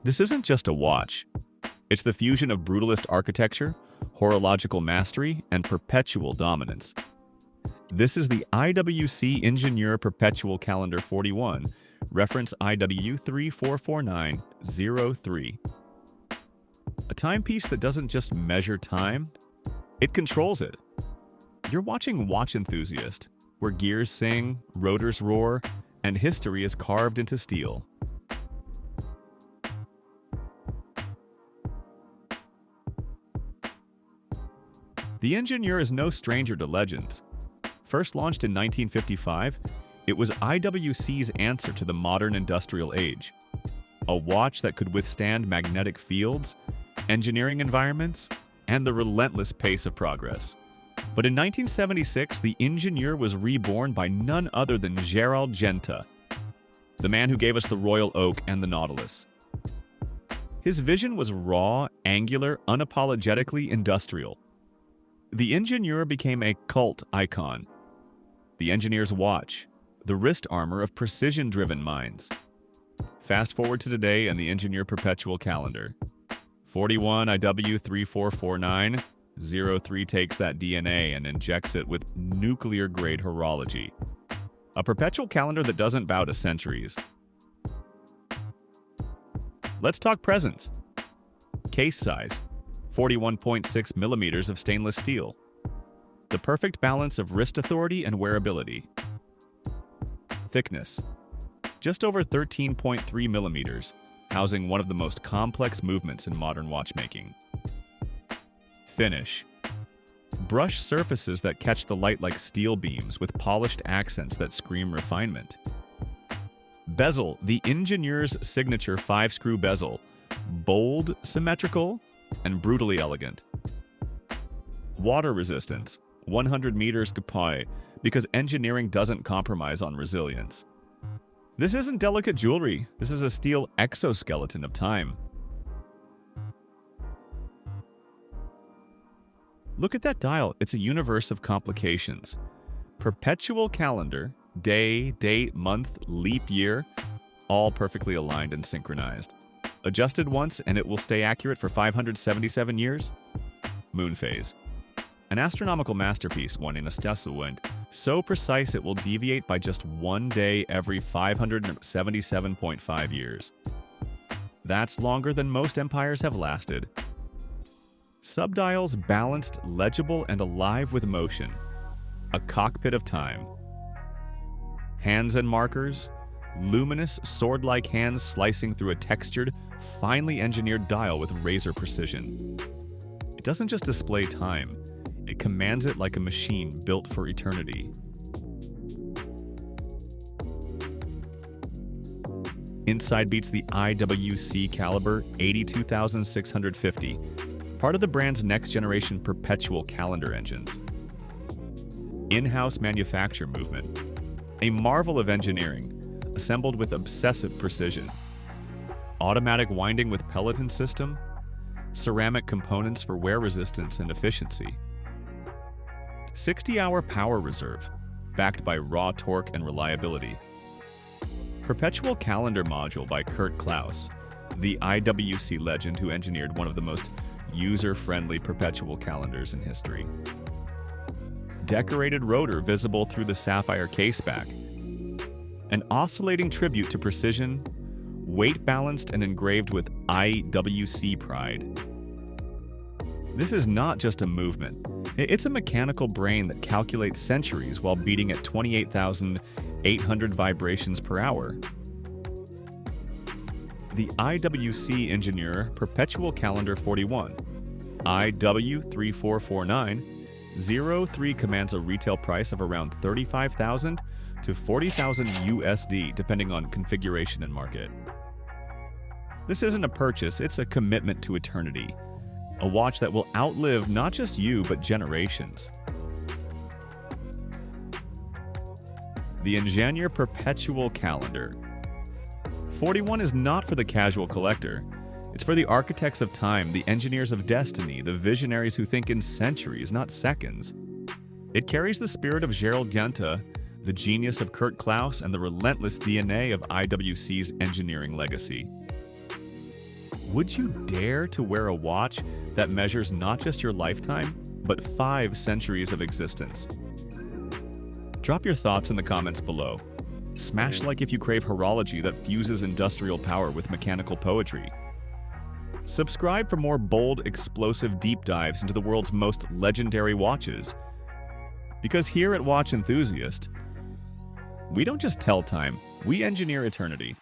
This isn't just a watch. It's the fusion of brutalist architecture, horological mastery, and perpetual dominance. This is the IWC Ingenieur Perpetual Calendar 41, reference IW 344903. A timepiece that doesn't just measure time, it controls it. You're watching Watch Enthusiast, where gears sing, rotors roar, and history is carved into steel. The Ingenieur is no stranger to legends. First launched in 1955, it was IWC's answer to the modern industrial age. A watch that could withstand magnetic fields, engineering environments, and the relentless pace of progress. But in 1976, the Ingenieur was reborn by none other than Gérald Genta, the man who gave us the Royal Oak and the Nautilus. His vision was raw, angular, unapologetically industrial. The Ingenieur became a cult icon. The engineer's watch, the wrist armor of precision-driven minds. Fast forward to today and the Ingenieur Perpetual Calendar. 41 IW 344903 takes that DNA and injects it with nuclear-grade horology. A perpetual calendar that doesn't bow to centuries. Let's talk presence. Case size. 41.6 millimeters of stainless steel. The perfect balance of wrist authority and wearability. Thickness. Just over 13.3 millimeters, housing one of the most complex movements in modern watchmaking. Finish. Brush surfaces that catch the light like steel beams with polished accents that scream refinement. Bezel, the Ingenieur's signature 5-screw bezel. Bold, symmetrical, and brutally elegant. Water resistance, 100 meters kapoi, because engineering doesn't compromise on resilience. This isn't delicate jewelry, this is a steel exoskeleton of time. Look at that dial, it's a universe of complications. Perpetual calendar, day, date, month, leap year, all perfectly aligned and synchronized. Adjusted once and it will stay accurate for 577 years? Moonphase. An astronomical masterpiece, one in a wind, so precise it will deviate by just 1 day every 577.5 years. That's longer than most empires have lasted. Subdials balanced, legible, and alive with motion. A cockpit of time. Hands and markers, luminous, sword-like hands slicing through a textured, finely engineered dial with razor precision. It doesn't just display time, it commands it like a machine built for eternity. Inside beats the IWC Calibre 82650, part of the brand's next-generation perpetual calendar engines. In-house manufacture movement, a marvel of engineering, assembled with obsessive precision. Automatic winding with peloton system, ceramic components for wear resistance and efficiency. 60-hour power reserve, backed by raw torque and reliability. Perpetual calendar module by Kurt Klaus, the IWC legend who engineered one of the most user-friendly perpetual calendars in history. Decorated rotor visible through the sapphire caseback. An oscillating tribute to precision, weight balanced and engraved with IWC pride. This is not just a movement. It's a mechanical brain that calculates centuries while beating at 28,800 vibrations per hour. The IWC Ingenieur Perpetual Calendar 41, IW 344903 commands a retail price of around $35,000 to $40,000 USD, depending on configuration and market. This isn't a purchase, it's a commitment to eternity. A watch that will outlive not just you, but generations. The Ingenieur Perpetual Calendar. 41 is not for the casual collector. It's for the architects of time, the engineers of destiny, the visionaries who think in centuries, not seconds. It carries the spirit of Gérald Genta, the genius of Kurt Klaus, and the relentless DNA of IWC's engineering legacy. Would you dare to wear a watch that measures not just your lifetime, but 5 centuries of existence? Drop your thoughts in the comments below. Smash like if you crave horology that fuses industrial power with mechanical poetry. Subscribe for more bold, explosive deep dives into the world's most legendary watches. Because here at Watch Enthusiast, we don't just tell time, we engineer eternity.